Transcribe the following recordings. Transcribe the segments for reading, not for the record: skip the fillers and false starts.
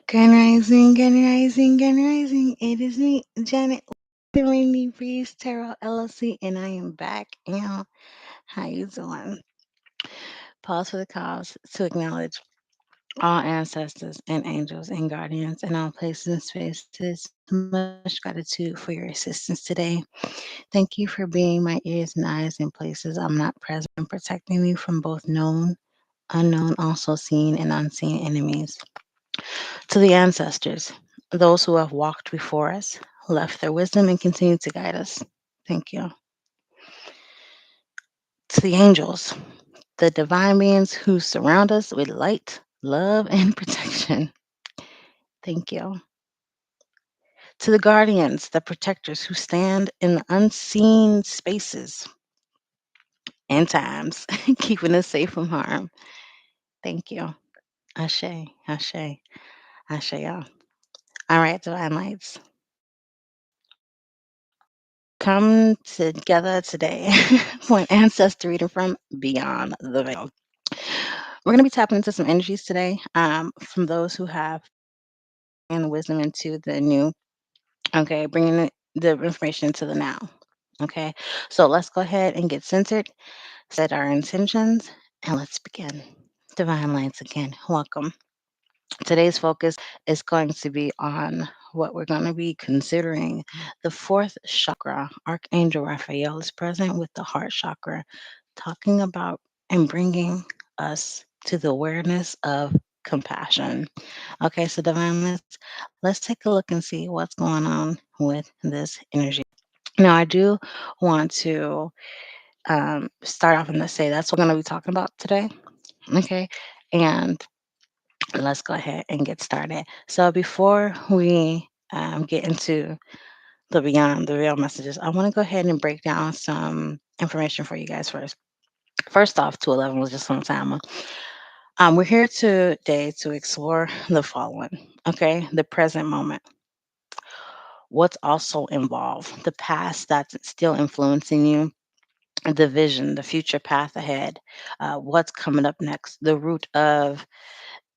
Good rising, good rising. It is me, Janet, Serenity Breeze Tarot LLC, and I am back. And how you doing? Pause for the cause to acknowledge all ancestors and angels and guardians in all places and spaces. Much gratitude for your assistance today. Thank you for being my ears and eyes in places I'm not present and protecting me from both known, unknown, also seen, and unseen enemies. To the ancestors, those who have walked before us, left their wisdom, and continue to guide us. Thank you. To the angels, the divine beings who surround us with light, love, and protection. Thank you. To the guardians, the protectors who stand in the unseen spaces and times, keeping us safe from harm. Thank you. Ashe, Ashe, Ashe. All right, divine lights. Come together today for an ancestor reading from Beyond the Veil. We're going to be tapping into some energies today from those who have and wisdom into the new, okay, bringing the information into the now. Okay, so let's go ahead and get centered, set our intentions, and let's begin. Divine Lights again, welcome. Today's focus is going to be on what we're going to be considering. The fourth chakra, Archangel Raphael, is present with the heart chakra, talking about and bringing us to the awareness of compassion. Okay, so divine, let's take a look and see what's going on with this energy. Now, I do want to start off and let's say that's what we're going to be talking about today. Okay, and let's go ahead and get started. So before we get into the beyond the real messages, I want to go ahead and break down some information for you guys first. First off, 211 was just on timer. We're here today to explore the following. Okay, the present moment. What's also involved? The past that's still influencing you, the vision, the future path ahead, what's coming up next, the root of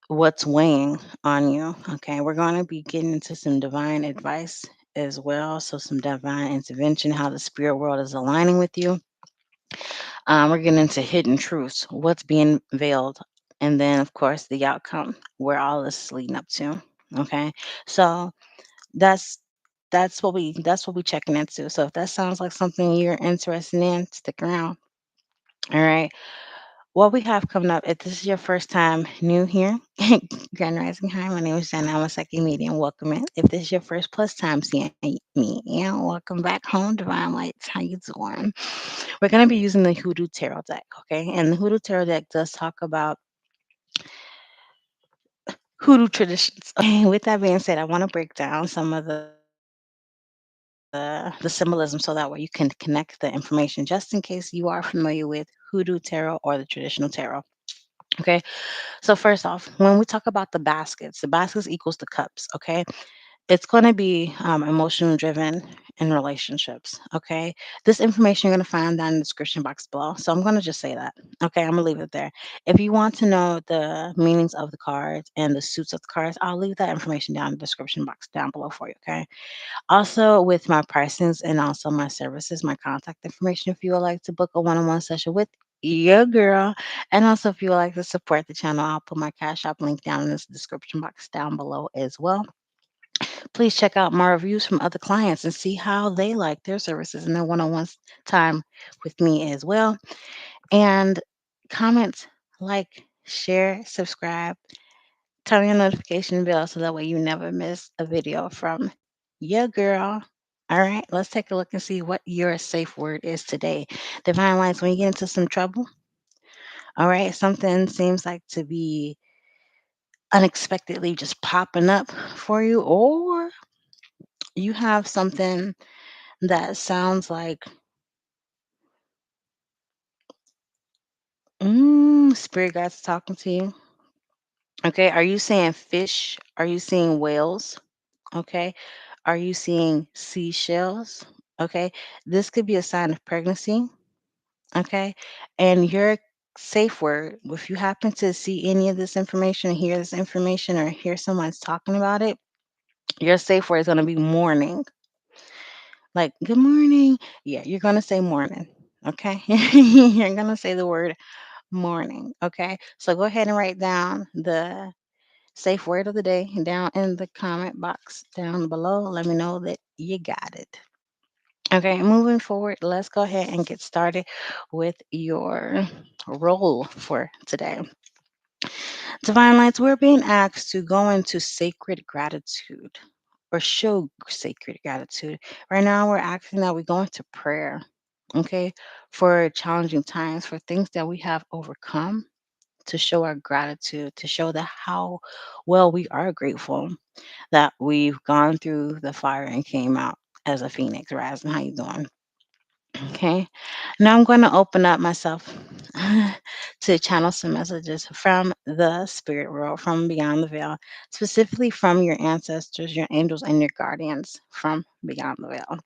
what's weighing on you. Okay, we're going to be getting into some divine advice as well. So, some divine intervention, how the spirit world is aligning with you. We're getting into hidden truths, what's being veiled, and then, of course, the outcome, where all this is leading up to. Okay, so that's that's what we checking into. So if that sounds like something you're interested in, stick around. All right. What we have coming up, if this is your first time new here, Grand Rising, hi, my name is Jenna. I'm a psychic medium. Welcome in. If this is your first plus time seeing me, and welcome back home, Divine Lights. How you doing? We're going to be using the Hoodoo Tarot deck, okay? And the Hoodoo Tarot deck does talk about Hoodoo traditions. Okay, with that being said, I want to break down some of the symbolism so that way you can connect the information just in case you are familiar with Hoodoo Tarot or the traditional tarot. Okay, so first off, when we talk about the baskets equals the cups. Okay, it's going to be emotional driven in relationships. Okay, this information you're going to find down in the description box below. So I'm going to just say that. Okay, I'm going to leave it there. If you want to know the meanings of the cards and the suits of the cards, I'll leave that information down in the description box down below for you. Okay, also with my pricings and also my services, my contact information if you would like to book a one-on-one session with your girl. And also if you would like to support the channel, I'll put my Cash App link down in this description box down below as well. Please check out my reviews from other clients and see how they like their services and their one-on-one time with me as well. And comment, like, share, subscribe, turn on your notification bell so that way you never miss a video from your girl. All right, let's take a look and see what your safe word is today. Divine Lights, when you get into some trouble, all right, something seems like to be unexpectedly just popping up for you, or you have something that sounds like spirit guides talking to you. Okay, are you seeing fish? Are you seeing whales? Okay, are you seeing seashells? Okay, this could be a sign of pregnancy. Okay, and you're safe word, if you happen to see any of this information, hear this information, or hear someone's talking about it, your safe word is going to be morning. Like, good morning. Yeah, you're going to say morning. Okay. You're going to say the word morning. Okay. So go ahead and write down the safe word of the day down in the comment box down below. Let me know that you got it. Okay, moving forward, let's go ahead and get started with your role for today. Divine Lights, we're being asked to go into sacred gratitude or show sacred gratitude. Right now, we're asking that we go into prayer, okay, for challenging times, for things that we have overcome, to show our gratitude, to show that how well we are grateful that we've gone through the fire and came out as a phoenix rising. How you doing? Okay. Now I'm going to open up myself to channel some messages from the spirit world, from beyond the veil, specifically from your ancestors, your angels, and your guardians from beyond the veil.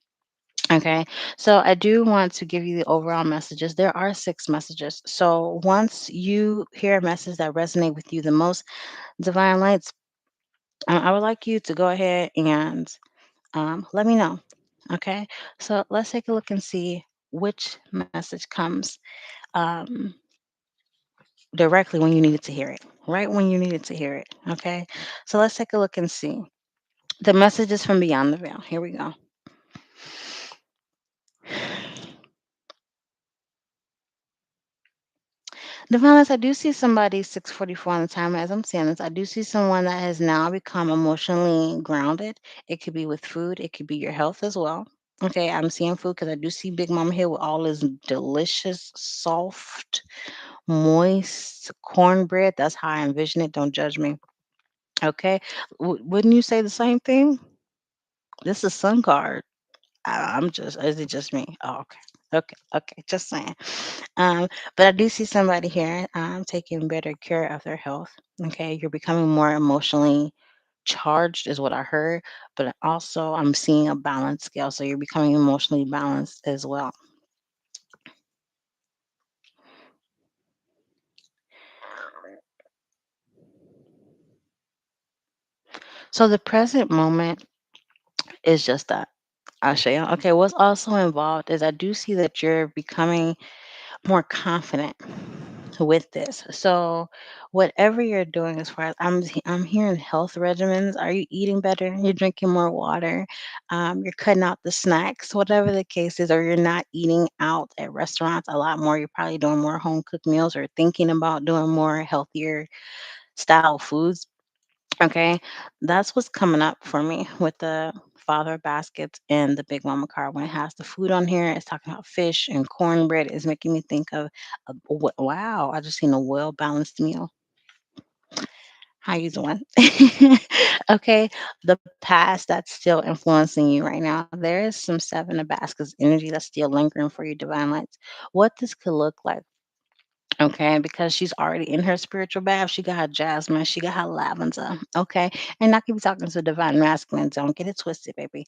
Okay. So I do want to give you the overall messages. There are 6 messages. So once you hear a message that resonates with you the most, Divine Lights, I would like you to go ahead and let me know. Okay. So let's take a look and see which message comes um, directly when you needed to hear it, right when you needed to hear it. Okay. So let's take a look and see. The messages from beyond the veil. Here we go. Divinus, I do see somebody 644 on the timer as I'm saying this. I do see someone that has now become emotionally grounded. It could be with food, it could be your health as well. Okay, I'm seeing food because I do see Big Mama here with all this delicious, soft, moist cornbread. That's how I envision it. Don't judge me. Okay. Wouldn't you say the same thing? This is Sun card. I'm just, is it just me? Oh, okay. Okay. Okay. Just saying. But I do see somebody here taking better care of their health. Okay. You're becoming more emotionally charged, is what I heard. But also, I'm seeing a balance scale. So you're becoming emotionally balanced as well. So the present moment is just that. Ashe. Okay, what's also involved is I do see that you're becoming more confident with this. So whatever you're doing as far as I'm hearing health regimens, are you eating better? You're drinking more water, you're cutting out the snacks, whatever the case is, or you're not eating out at restaurants a lot more. You're probably doing more home cooked meals or thinking about doing more healthier style foods. Okay, that's what's coming up for me with the father baskets and the big mama card. When it has the food on here, it's talking about fish and cornbread. It's making me think of wow, I just seen a well balanced meal. How you doing? Okay, the past that's still influencing you right now. There is some 7 of baskets energy that's still lingering for you, divine lights. What this could look like. Okay, because she's already in her spiritual bath. She got her jasmine, she got her lavender. Okay, and I keep talking to divine masculine. Don't get it twisted, baby.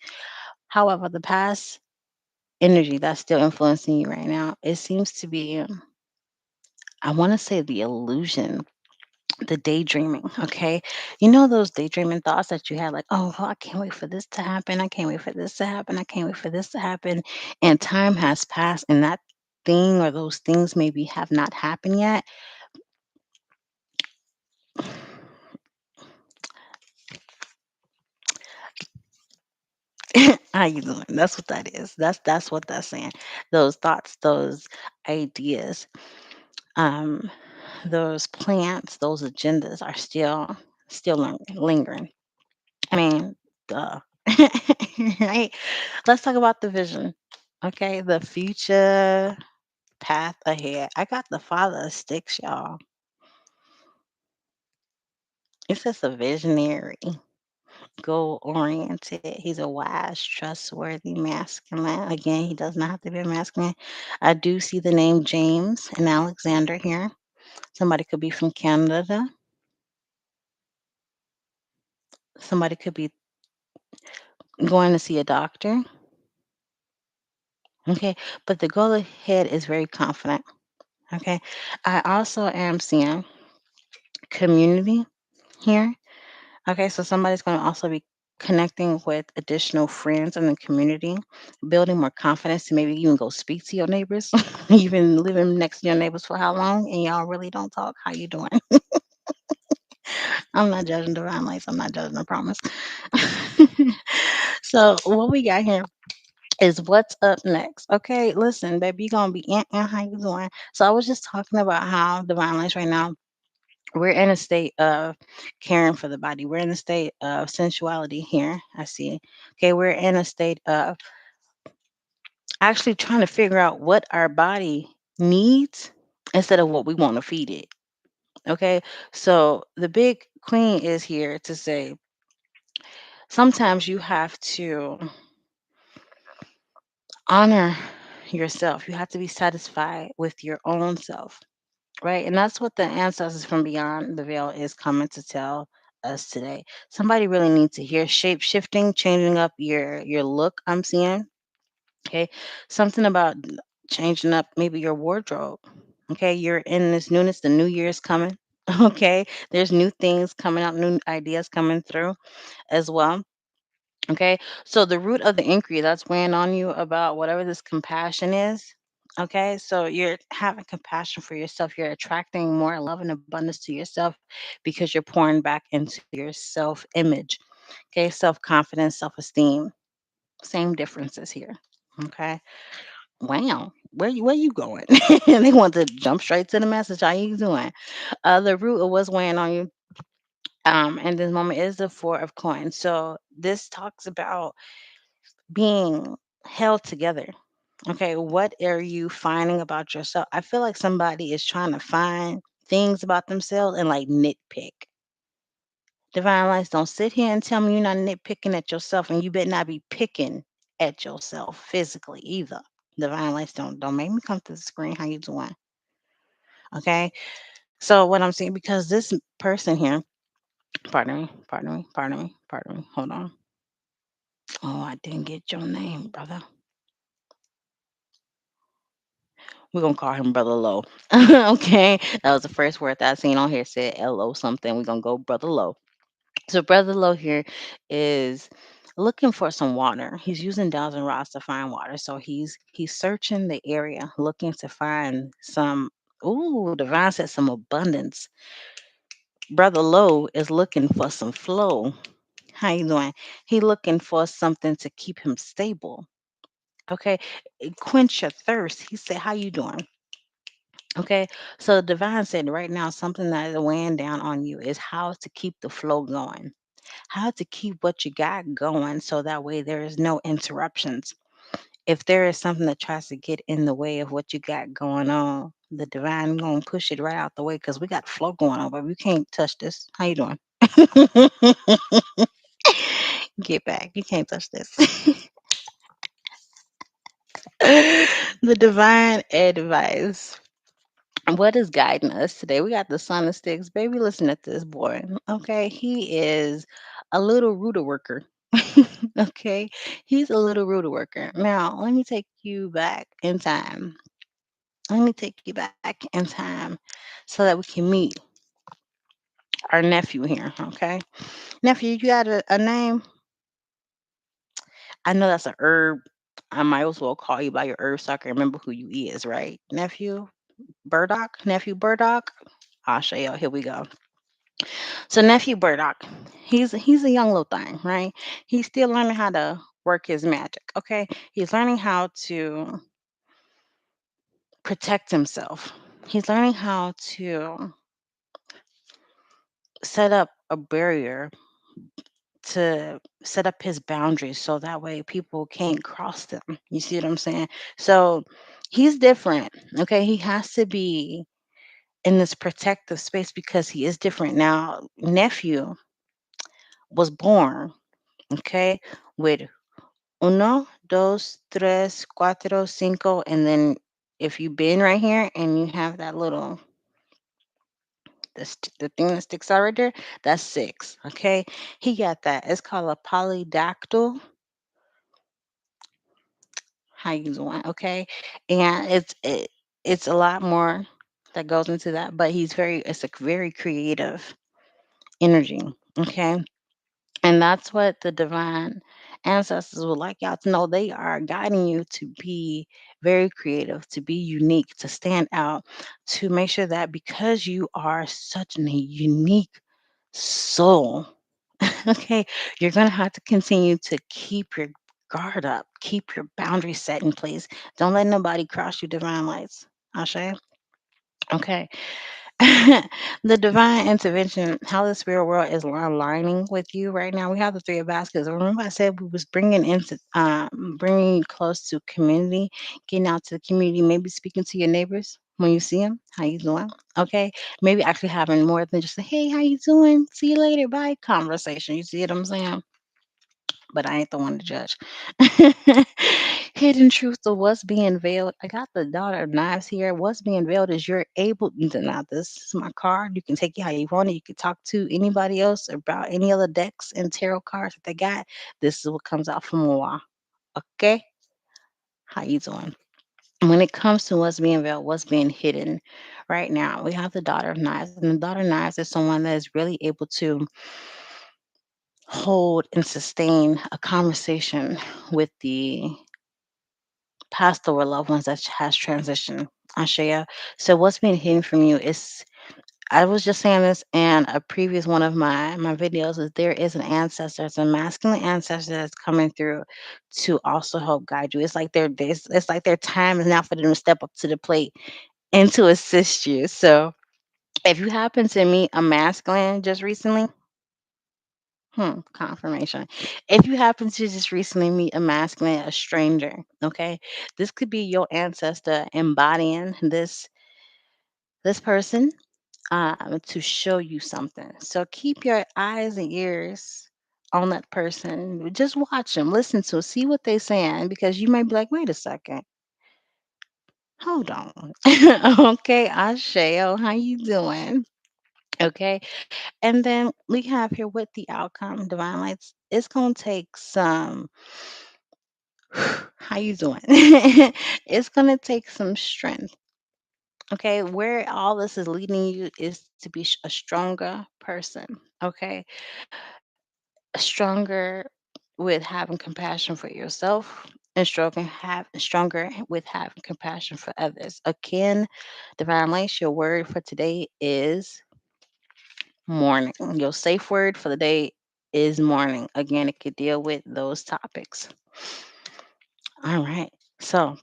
However, the past energy that's still influencing you right now, it seems to be, I want to say, the illusion, the daydreaming. Okay, you know those daydreaming thoughts that you had, like, oh, well, I can't wait for this to happen. I can't wait for this to happen. I can't wait for this to happen. And time has passed, and that thing or those things maybe have not happened yet. How you doing? That's what that is. That's what that's saying. Those thoughts, those ideas, um, those plans, those agendas are still lingering. I mean, duh. Right? Let's talk about the vision. Okay, the future path ahead. I got the father of sticks, y'all. It's just a visionary, goal oriented. He's a wise, trustworthy masculine. Again, he does not have to be a masculine. I do see the name James and Alexander here. Somebody could be from Canada. Somebody could be going to see a doctor. Okay, but the goal ahead is very confident. Okay. I also am seeing community here. Okay, so somebody's going to also be connecting with additional friends in the community, building more confidence to maybe even go speak to your neighbors. You've been living next to your neighbors for how long, and y'all really don't talk? How you doing? I'm not judging divine lights. I'm not judging. I promise. So what we got here is what's up next. Okay, listen, baby, you gonna be how you doing? So I was just talking about how divine lights right now we're in a state of caring for the body. We're in a state of sensuality here. I see. Okay, we're in a state of actually trying to figure out what our body needs instead of what we want to feed it. Okay, so the big queen is here to say sometimes you have to honor yourself. You have to be satisfied with your own self. Right, and that's what the ancestors from beyond the veil is coming to tell us today. Somebody really needs to hear shape shifting, changing up your look. I'm seeing, okay, something about changing up maybe your wardrobe. Okay, you're in this newness. The new year is coming. Okay, there's new things coming out, new ideas coming through as well. Okay, so the root of the inquiry that's weighing on you about whatever this compassion is. Okay, so you're having compassion for yourself. You're attracting more love and abundance to yourself because you're pouring back into your self image. Okay, self confidence, self esteem. Same differences here. Okay, wow, where you going? They want to jump straight to the message. How you doing? The root of what's weighing on you in this moment is the four of coins. So this talks about being held together. Okay, what are you finding about yourself? I feel like somebody is trying to find things about themselves and like nitpick. Divine lights, don't sit here and tell me you're not nitpicking at yourself, and you better not be picking at yourself physically either. Divine lights, don't make me come to the screen. How you doing? Okay. So what I'm saying, because this person here, pardon me. Hold on. Oh, I didn't get your name, brother. We're gonna call him Brother Low. Okay. That was the first word that I seen on here said L-O something. We're gonna go Brother Low. So Brother Low here is looking for some water. He's using dowels and rods to find water. So he's searching the area, looking to find some. Ooh, Divine said some abundance. Brother Low is looking for some flow. How you doing? He looking for something to keep him stable. Okay. Quench your thirst. He said, how you doing? Okay, so Divine said right now something that is weighing down on you is how to keep the flow going, how to keep what you got going so that way there is no interruptions. If there is something that tries to get in the way of what you got going on, the Divine gonna push it right out the way because we got flow going on, but we can't touch this. How you doing? Get back. You can't touch this. The Divine advice. What is guiding us today? We got the Sun of Sticks. Baby, listen at this boy. Okay. He is a little rooter worker. Okay. He's a little rooter worker. Now, let me take you back in time. Let me take you back in time so that we can meet our nephew here. Okay. Nephew, you got a name? I know that's a herb. I might as well call you by your herb so I can remember who you is, right? Nephew Burdock? Nephew Burdock? Asé, here we go. So nephew Burdock, he's a young little thing, right? He's still learning how to work his magic. Okay, he's learning how to protect himself. He's learning how to set up a barrier to set up his boundaries so that way people can't cross them. You see what I'm saying? So he's different. Okay, he has to be in this protective space because he is different. Now, nephew was born, okay, with uno, dos, tres, cuatro, cinco, and then if you bend right here and you have that little the thing that sticks out right there, that's six. Okay, he got that. It's called a polydactyl. How you doing? Okay, and it's a lot more. that goes into that, but it's a very creative energy. Okay. And that's what the divine ancestors would like y'all to know. They are guiding you to be very creative, to be unique, to stand out, to make sure that because you are such a unique soul, okay, you're going to have to continue to keep your guard up, keep your boundaries set in place. Don't let nobody cross your divine lights. Ashe? Okay. The divine intervention, how the spirit world is aligning with you right now. We have the three of baskets. Remember, I said we was bringing you close to community, getting out to the community, maybe speaking to your neighbors when you see them. How you doing? Okay, maybe actually having more than just a hey, how you doing? See you later, bye conversation. You see what I'm saying? But I ain't the one to judge. Hidden truth of what's being veiled. I got the daughter of knives here. What's being veiled is you're able. Now, this is my card. You can take it how you want it. You can talk to anybody else about any other decks and tarot cards that they got. This is what comes out from Moa. Okay, how you doing? When it comes to what's being veiled, what's being hidden, right now we have the daughter of knives, and the daughter of knives is someone that is really able to hold and sustain a conversation with the past or loved ones that has transitioned. Ashaya. So what's being hidden from you is I was just saying this in a previous one of my videos is there is an ancestor, it's a masculine ancestor that's coming through to also help guide you. It's like it's like their time is now for them to step up to the plate and to assist you. So if you happen to meet a masculine just recently, confirmation. If you happen to just recently meet a masculine, a stranger, okay, this could be your ancestor embodying this person to show you something. So keep your eyes and ears on that person. Just watch them, listen to, see what they're saying, because you might be like, wait a second, hold on, okay, Ashayo, how you doing? Okay, and then we have here with the outcome, divine lights. It's gonna take some how you doing? It's gonna take some strength. Okay, where all this is leading you is to be a stronger person. Okay, stronger with having compassion for yourself and stronger with having compassion for others. Again, divine lights. Your word for today is morning. Your safe word for the day is morning. Again, it could deal with those topics. All right, so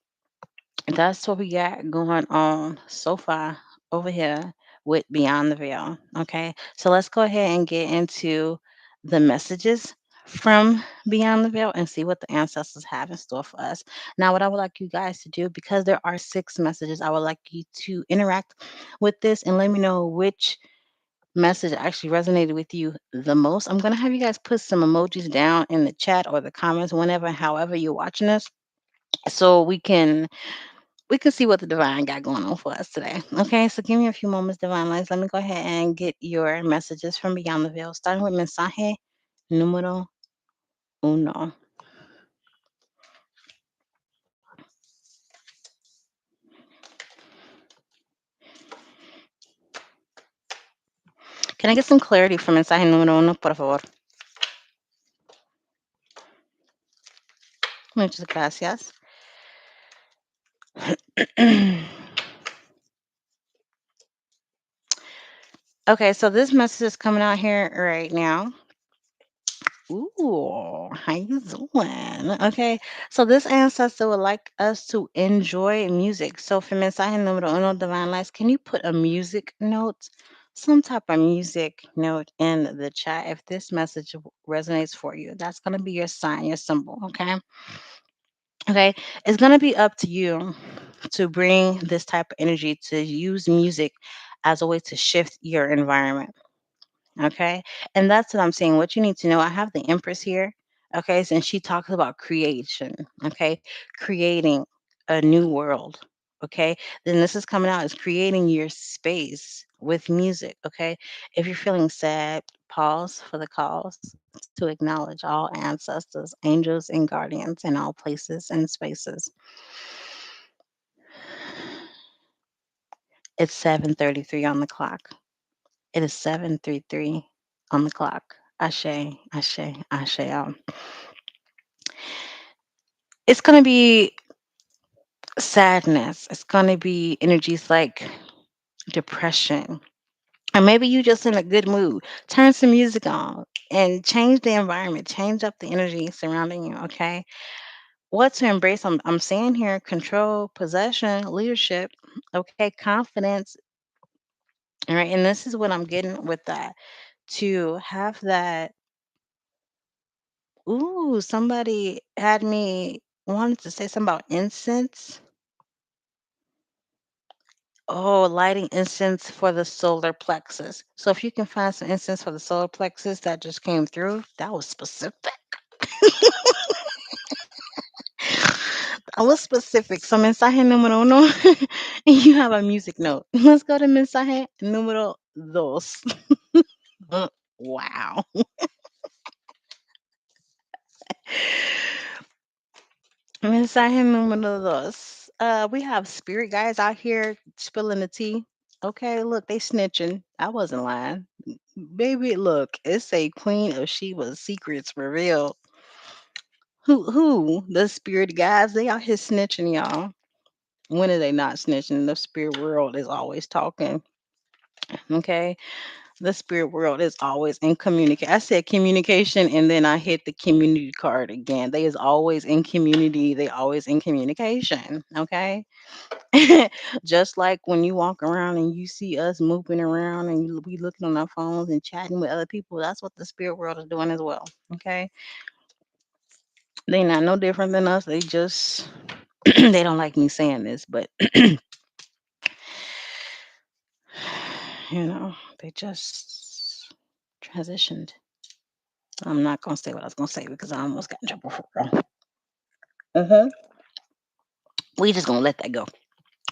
that's what we got going on so far over here with Beyond the Veil. Okay, so let's go ahead and get into the messages from Beyond the Veil and see what the ancestors have in store for us. Now, what I would like you guys to do, because there are 6 messages, I would like you to interact with this and let me know which message actually resonated with you the most. I'm going to have you guys put some emojis down in the chat or the comments whenever, however you're watching this, so we can see what the divine got going on for us today. Okay, so give me a few moments, divine lights. Let me go ahead and get your messages from Beyond the Veil, starting with mensaje número uno. Can I get some clarity from mensaje número uno, por favor? Muchas gracias. Okay, so this message is coming out here right now. Ooh, how you doing? Okay, so this ancestor would like us to enjoy music. So for mensaje número uno, divine lights, can you put a music note, some type of music note in the chat if this message resonates for you? That's gonna be your sign, your symbol. Okay, okay, it's gonna be up to you to bring this type of energy to use music as a way to shift your environment. Okay. And that's what I'm saying. What you need to know, I have the Empress here. Okay. And she talks about creation. Okay. Creating a new world. Okay. Then this is coming out as creating your space with music. Okay. If you're feeling sad, pause for the cause to acknowledge all ancestors, angels, and guardians in all places and spaces. It's 7:33 on the clock. It is 7:33 on the clock. Ashe, Ashe, Ashéo. It's gonna be sadness. It's gonna be energies like depression. Or maybe you just in a good mood. Turn some music on and change the environment, change up the energy surrounding you, okay? What to embrace? I'm saying here control, possession, leadership, okay, confidence. All right. And this is what I'm getting with that. To have that, ooh, somebody had me wanted to say something about incense. Oh, lighting incense for the solar plexus. So if you can find some incense for the solar plexus that just came through, that was specific. That was specific. So mensaje número uno, and you have a music note. Let's go to mensaje número dos. Wow. Mensaje número dos. We have spirit guys out here spilling the tea. Okay, look, they snitching. I wasn't lying. Baby, look, it's a Queen of Sheba's secrets revealed. Who? The spirit guys, they out here snitching, y'all. When are they not snitching? The spirit world is always talking. Okay. The spirit world is always in communication. I said communication and then I hit the community card again. They is always in community. They always in communication. Okay. Just like when you walk around and you see us moving around and we looking on our phones and chatting with other people, that's what the spirit world is doing as well. Okay. They not no different than us. They just they don't like me saying this, but they just transitioned. I'm not gonna say what I was gonna say because I almost got in trouble for it. Mhm. We just gonna let that go.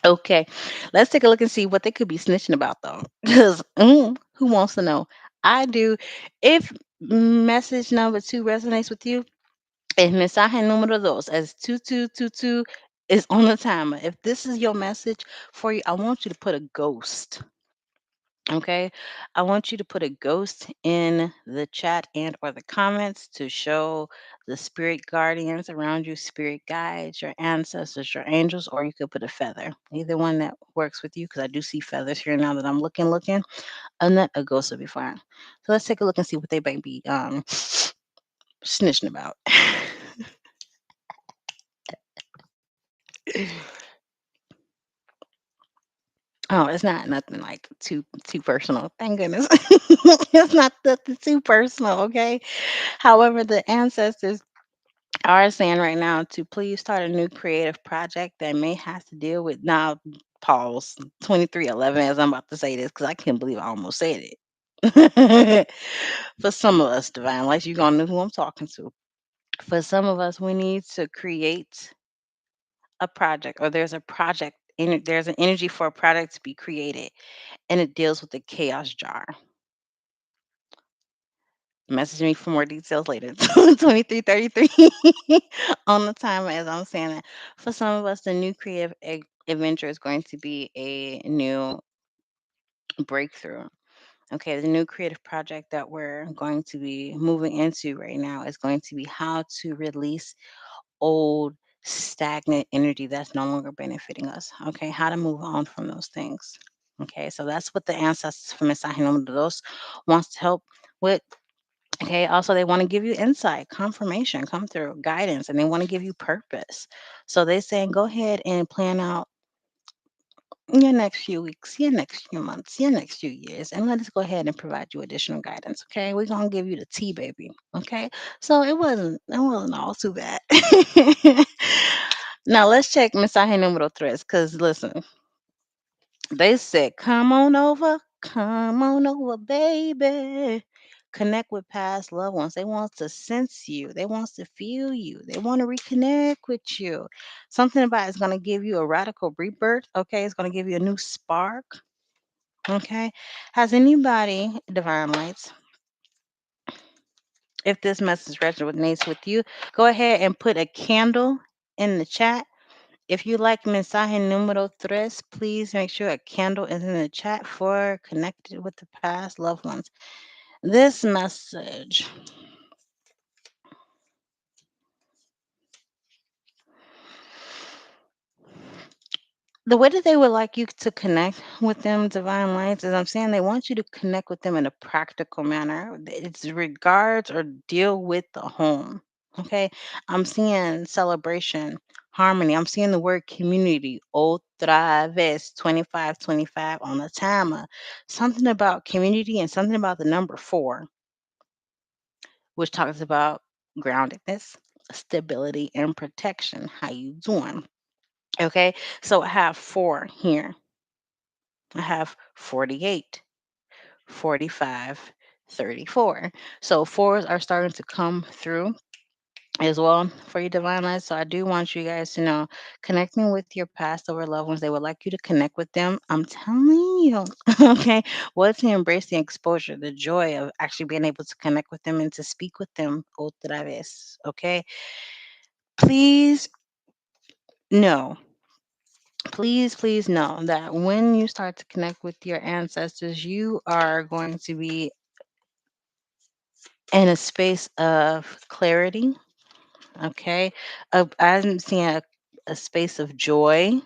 Okay, let's take a look and see what they could be snitching about though. Because who wants to know? I do. If message number two resonates with you, if mensaje número dos as 2222 is on the timer, if this is your message for you, I want you to put a ghost. Okay, I want you to put a ghost in the chat and or the comments to show the spirit guardians around you, spirit guides, your ancestors, your angels, or you could put a feather. Either one that works with you, because I do see feathers here now that I'm looking. And that a ghost will be fine. So let's take a look and see what they might be snitching about. Oh, it's not nothing like too personal. Thank goodness. It's not nothing too personal, okay? However, the ancestors are saying right now to please start a new creative project that may have to deal with now pause 2311 as I'm about to say this because I can't believe I almost said it. For some of us, divine lights, you're gonna know who I'm talking to. For some of us, we need to create a project, or there's a project there's an energy for a product to be created, and it deals with the chaos jar. Message me for more details later. 2333 on the timer as I'm saying that. For some of us, the new creative adventure is going to be a new breakthrough. Okay, the new creative project that we're going to be moving into right now is going to be how to release old stagnant energy that's no longer benefiting us. Okay, how to move on from those things. Okay, so that's what the ancestors from Mensaje Número Dos wants to help with. Okay, also they want to give you insight, confirmation, come through, guidance, and they want to give you purpose. So they're saying go ahead and plan out your next few weeks, your next few months, your next few years, and let us go ahead and provide you additional guidance. Okay, we're gonna give you the tea, baby. Okay, so it wasn't all too bad. Now let's check mensaje número tres, because listen, they said, come on over, baby. Connect with past loved ones. They want to sense you. They want to feel you. They want to reconnect with you. Something about it's going to give you a radical rebirth. Okay, it's going to give you a new spark. Okay, has anybody, divine lights, if this message resonates with you, go ahead and put a candle in the chat If you like mensaje número tres, please make sure a candle is in the chat for connected with the past loved ones. This message. The way that they would like you to connect with them, divine lights, is I'm saying they want you to connect with them in a practical manner. It's regards or deal with the home. Okay. I'm seeing celebration, harmony. I'm seeing the word community. Otra vez, 2525 on the timer. Something about community and something about the number four, which talks about groundedness, stability, and protection. How you doing? Okay. So I have four here. I have 48, 45, 34. So fours are starting to come through as well for your divine light. So I do want you guys to know, connecting with your past over loved ones, they would like you to connect with them. I'm telling you, okay, what's to embrace the exposure, the joy of actually being able to connect with them and to speak with them otra vez. Okay, please know, please know that when you start to connect with your ancestors, you are going to be in a space of clarity, okay? I'm seeing a space of joy,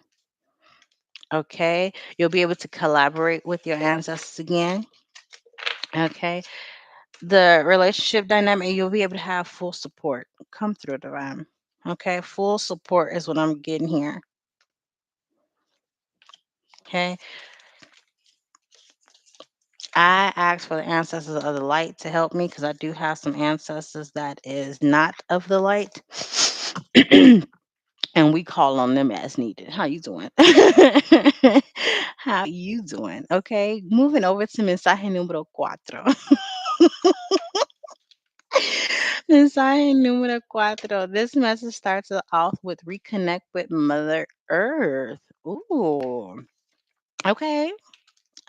okay? You'll be able to collaborate with your ancestors again, okay? The relationship dynamic, you'll be able to have full support. Come through, divine, okay? Full support is what I'm getting here, okay? I asked for the ancestors of the light to help me because I do have some ancestors that is not of the light. And we call on them as needed. How you doing? How you doing? Okay, moving over to mensaje número cuatro. Mensaje número cuatro. This message starts off with reconnect with Mother Earth. Ooh, okay.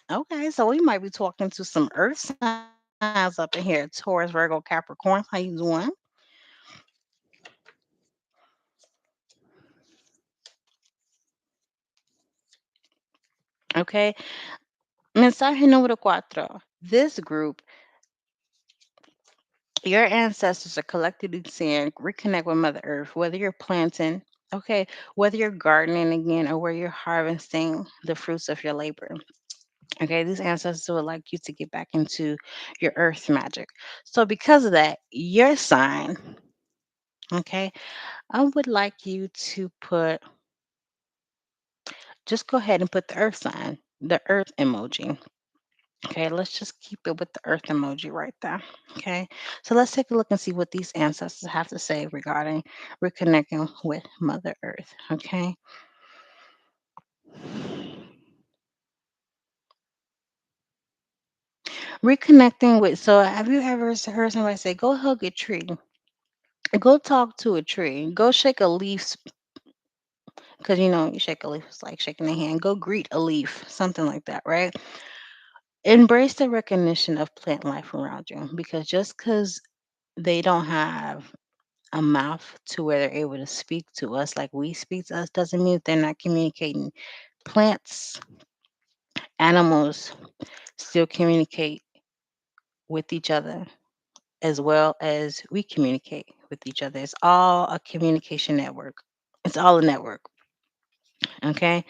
Okay, so we might be talking to some earth signs up in here. Taurus, Virgo, Capricorn. How you doing? Okay. Mensaje número cuatro. This group, your ancestors are collectively saying reconnect with Mother Earth, whether you're planting, okay, whether you're gardening again, or where you're harvesting the fruits of your labor. Okay, these ancestors would like you to get back into your earth magic. So, because of that, your sign, okay, I would like you to put, just go ahead and put the earth sign, the earth emoji. Okay, let's just keep it with the earth emoji right there. Okay, so let's take a look and see what these ancestors have to say regarding reconnecting with Mother Earth. Okay, reconnecting with, so have you ever heard somebody say, go hug a tree, go talk to a tree, go shake a leaf? Because you know, you shake a leaf, it's like shaking a hand. Go greet a leaf, something like that, right? Embrace the recognition of plant life around you because just because they don't have a mouth to where they're able to speak to us like we speak to us doesn't mean that they're not communicating. Plants, animals still communicate with each other as well as we communicate with each other. It's all a communication network. It's all a network. Okay.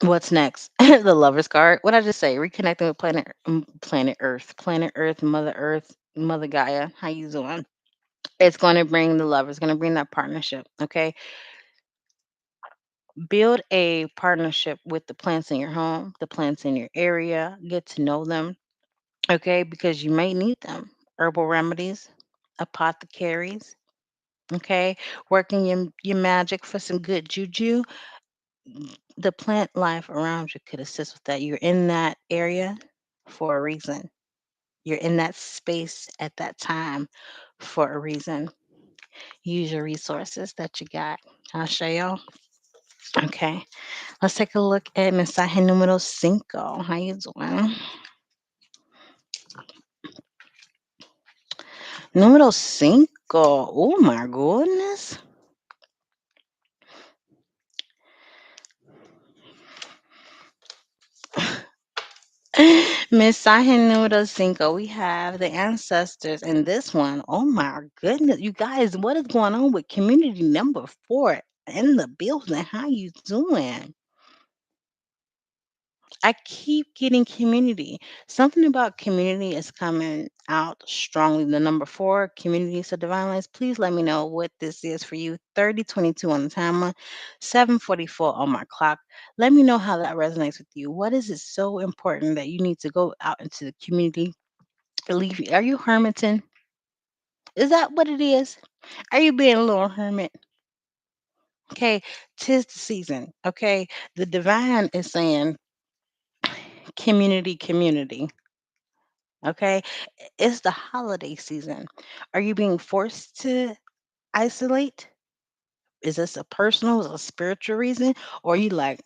What's next? The lover's card. What I just say? Reconnecting with planet Earth, Mother Gaia. How you doing? It's going to bring the love. It's going to bring that partnership. Okay, build a partnership with the plants in your home, the plants in your area. Get to know them. Okay, because you may need them. Herbal remedies, apothecaries. Okay, working your magic for some good juju. The plant life around you could assist with that. You're in that area for a reason. You're in that space at that time for a reason. Use your resources that you got. Ashayo. Okay. Let's take a look at mensaje número cinco. How you doing? Número cinco. Oh my goodness. Mensaje número cinco. We have the ancestors in this one. Oh my goodness, you guys, what is going on with community number four in the building? How you doing? I keep getting community. Something about community is coming out strongly. The number four, community. So, Divine Lines, please let me know what this is for you. 3022 on the timer, 744 on my clock. Let me know how that resonates with you. What is it so important that you need to go out into the community? Leave? Are you hermiting? Is that what it is? Are you being a little hermit? Okay, tis the season. Okay, the divine is saying community, community. Okay, it's the holiday season. Are you being forced to isolate? Is this a personal, is it a spiritual reason? Or are you like,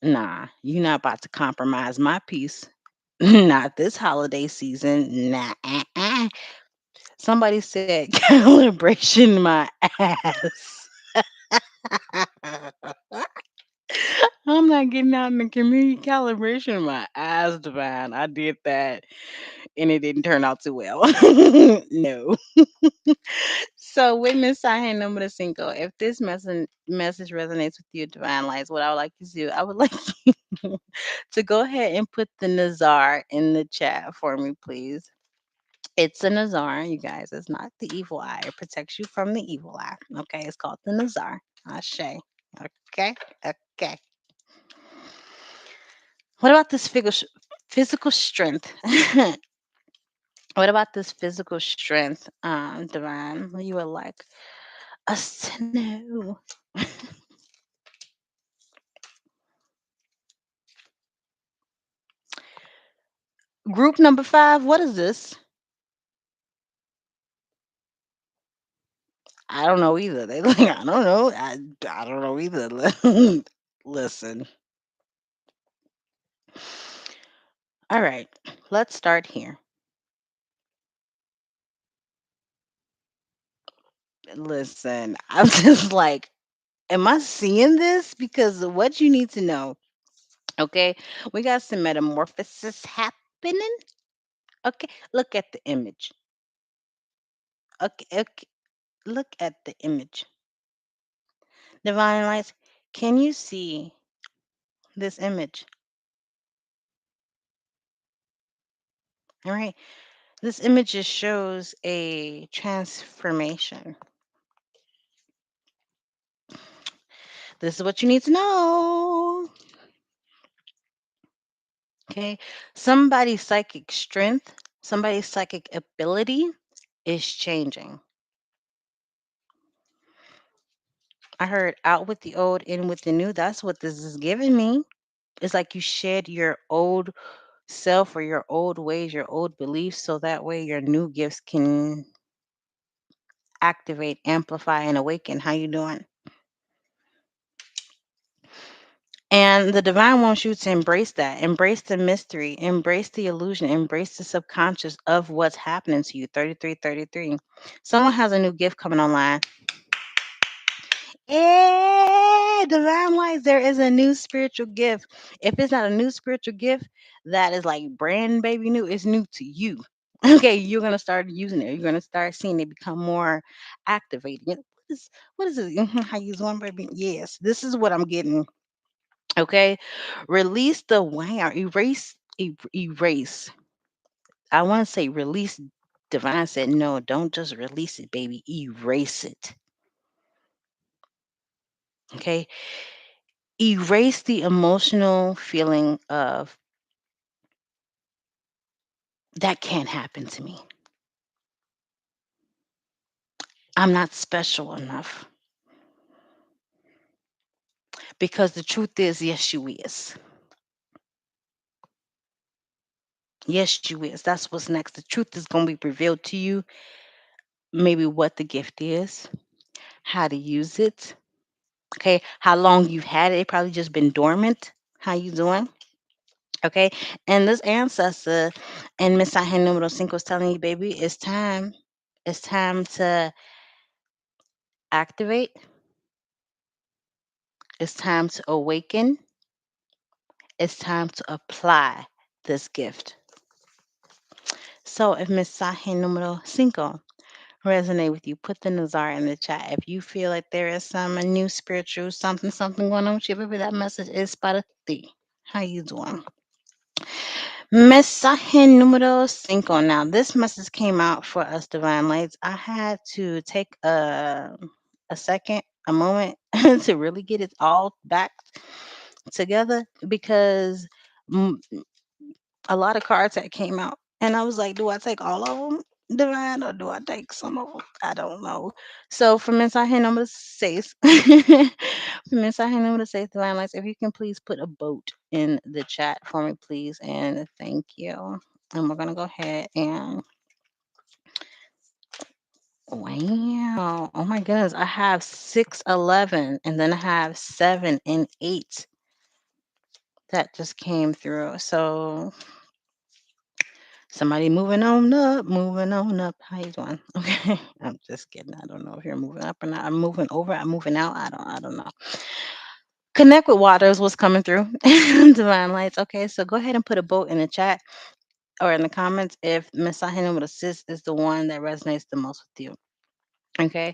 nah, you're not about to compromise my peace. Not this holiday season. Nah. Somebody said calibration my ass. I'm not getting out in the community calibration my ass, divine. I did that and it didn't turn out too well. No. So with mensaje número cinco, if this message resonates with you, divine lights, what I would like you to do, I would like you to go ahead and put the Nazar in the chat for me, please. It's a Nazar, you guys. It's not the evil eye. It protects you from the evil eye. Okay, it's called the Nazar. Ashe. Okay, okay. What about this physical strength? What about this physical strength, divine? You were like us to know. Group number five, what is this? I don't know either. They like, I don't know. I don't know either. Listen. All right. Let's start here. Listen. I'm just like, am I seeing this? Because of what you need to know. Okay. We got some metamorphosis happening. Okay. Look at the image. Okay. Okay. Look at the image. Divine lights. Can you see this image? All right. This image just shows a transformation. This is what you need to know. Okay. Somebody's psychic strength, somebody's psychic ability is changing. I heard out with the old, in with the new. That's what this is giving me. It's like you shed your old self or your old ways, your old beliefs, so that way your new gifts can activate, amplify, and awaken. How you doing? And the divine wants you to embrace that, embrace the mystery, embrace the illusion, embrace the subconscious of what's happening to you. 3333. Someone has a new gift coming online. Divine lights, there is a new spiritual gift. If it's not a new spiritual gift, that is like brand baby new, it's new to you. Okay, you're gonna start using it. You're gonna start seeing it become more activated. What is it? How you doing, baby? Yes, this is what I'm getting. Okay, release the wow, erase. I want to say release. Divine said, no, don't just release it, baby. Erase it. Okay, erase the emotional feeling of that can't happen to me. I'm not special enough. Because the truth is, yes, you is. Yes, you is. That's what's next. The truth is going to be revealed to you. Maybe what the gift is, how to use it. Okay, how long you've had it. It probably just been dormant. How you doing? Okay, and this ancestor and mensaje número cinco is telling you, baby, it's time. It's time to activate. It's time to awaken. It's time to apply this gift. So if mensaje número cinco resonate with you, put the Nazar in the chat. If you feel like there is some a new spiritual something going on with you, baby, that message is para ti. How you doing? Mensaje número cinco. Now, this message came out for us divine lights. I had to take a second, a moment to really get it all back together because mm, a lot of cards that came out, and I was like, do I take all of them, divine, or do I take some of them? I don't know. So for mensaje number six, for mensaje number six, divine lights, if you can please put a boat in the chat for me, please, and thank you. And we're gonna go ahead and wow, oh my goodness, I have 611, and then I have 7 and 8 that just came through. So somebody moving on up, moving on up. How you doing? Okay, I'm just kidding. I don't know if you're moving up or not. I'm moving over. I'm moving out. I don't know. Connect with water is what's coming through. Divine lights. Okay, so go ahead and put a boat in the chat or in the comments if Messiah with assist is the one that resonates the most with you. Okay,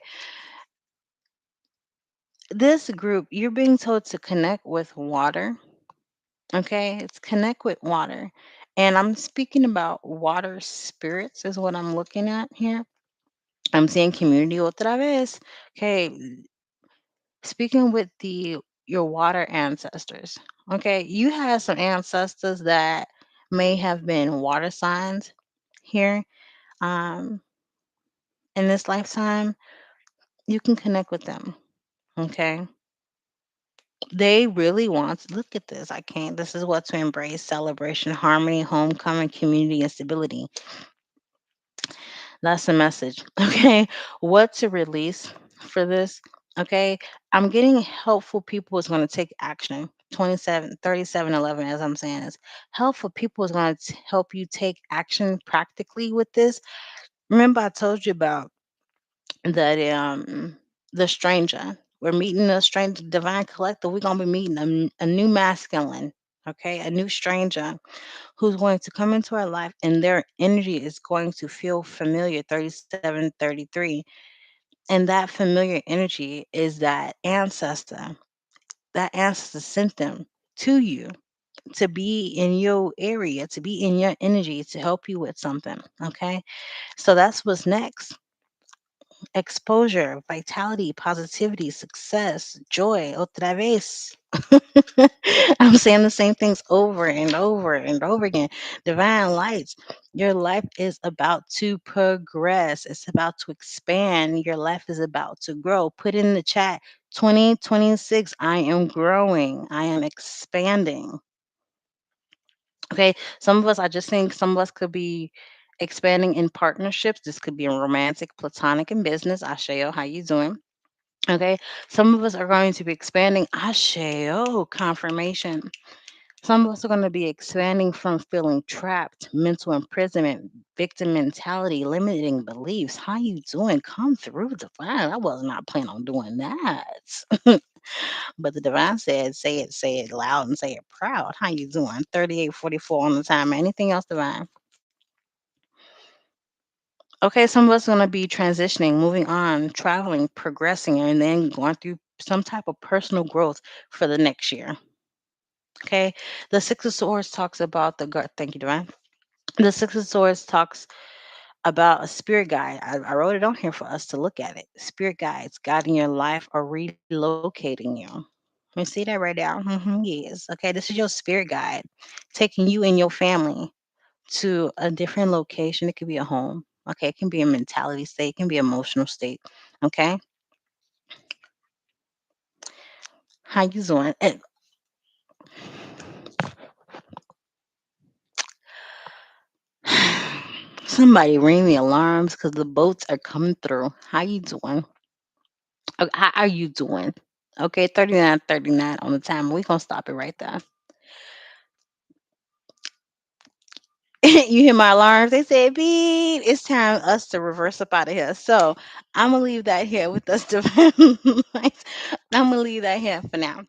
this group you're being told to connect with water. Okay, it's connect with water, and I'm speaking about water spirits is what I'm looking at here. I'm seeing community otra vez. Okay, speaking with the your water ancestors. Okay, you have some ancestors that may have been water signs here. Um, in this lifetime, you can connect with them. Okay, they really want. Look at this. I can't. This is what to embrace: celebration, harmony, homecoming, community, and stability. That's the message. Okay. What to release for this? Okay. I'm getting helpful people is going to take action. 27, 37, 11, as I'm saying is helpful people is going to help you take action practically with this. Remember, I told you about the stranger. We're meeting a stranger, divine collective. We're gonna be meeting a new masculine, okay, a new stranger who's going to come into our life and their energy is going to feel familiar 37, 33, and that familiar energy is that ancestor sent them to you to be in your area, to be in your energy, to help you with something, okay? So that's what's next: exposure, vitality, positivity, success, joy, otra vez. I'm saying the same things over and over and over again. Divine lights, your life is about to progress, it's about to expand, your life is about to grow. Put in the chat 2026, I am growing, I am expanding. Okay, some of us, I just think some of us could be expanding in partnerships. This could be in romantic, platonic, and business. Aseo, how you doing? Okay, some of us are going to be expanding. Aseo, confirmation. Some of us are going to be expanding from feeling trapped, mental imprisonment, victim mentality, limiting beliefs. How you doing? Come through, divine. I was not planning on doing that. But the divine said, say it loud and say it proud. How you doing? 3844 on the timer. Anything else, divine? Okay, some of us are going to be transitioning, moving on, traveling, progressing, and then going through some type of personal growth for the next year. Okay, the Six of Swords talks about the guard. Thank you, divine. The Six of Swords talks about a spirit guide. I wrote it on here for us to look at it. Spirit guides guiding your life or relocating you. You see that right there? Yes. Okay, this is your spirit guide taking you and your family to a different location. It could be a home. Okay, it can be a mentality state. It can be emotional state. Okay, how you doing? Somebody ring the alarms because the boats are coming through. How you doing? How are you doing? Okay, 39, 39 on the timer. We're gonna stop it right there. You hear my alarms? They said beep. It's time us to reverse up out of here. So I'm gonna leave that here with us. I'm gonna leave that here for now.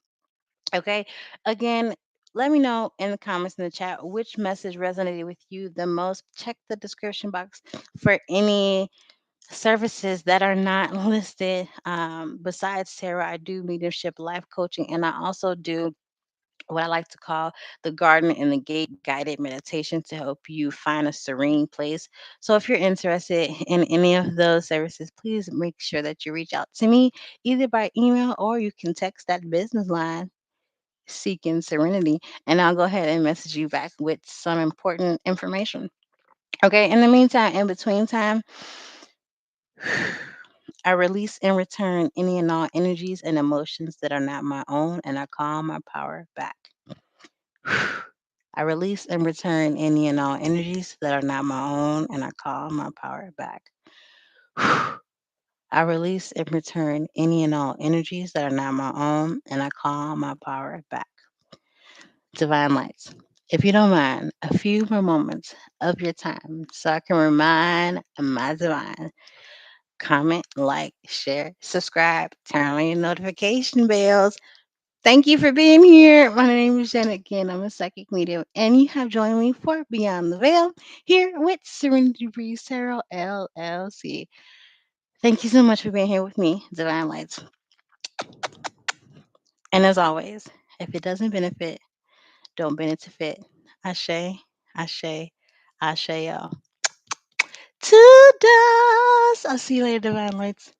Okay. Again, Let me know in the comments in the chat which message resonated with you the most. Check the description box for any services that are not listed. Besides tarot, I do mediumship, life coaching, and I also do what I like to call the garden and the gate guided meditation to help you find a serene place. So if you're interested in any of those services, please make sure that you reach out to me either by email or you can text that business line seeking serenity, and I'll go ahead and message you back with some important information. Okay, in the meantime, in between time, I release and return any and all energies and emotions that are not my own, and I call my power back. I release and return any and all energies that are not my own, and I call my power back. I release and return any and all energies that are not my own, and I call my power back. Divine lights. If you don't mind, a few more moments of your time so I can remind my divine. Comment, like, share, subscribe, turn on your notification bells. Thank you for being here. My name is Janet again. I'm a psychic medium, and you have joined me for Beyond the Veil here with Serenity Breeze Tarot LLC. Thank you so much for being here with me, Divine Lights. And as always, if it doesn't benefit, don't bend it to fit. Ashe, Ashe, Ashe, y'all. To dust. I'll see you later, Divine Lights.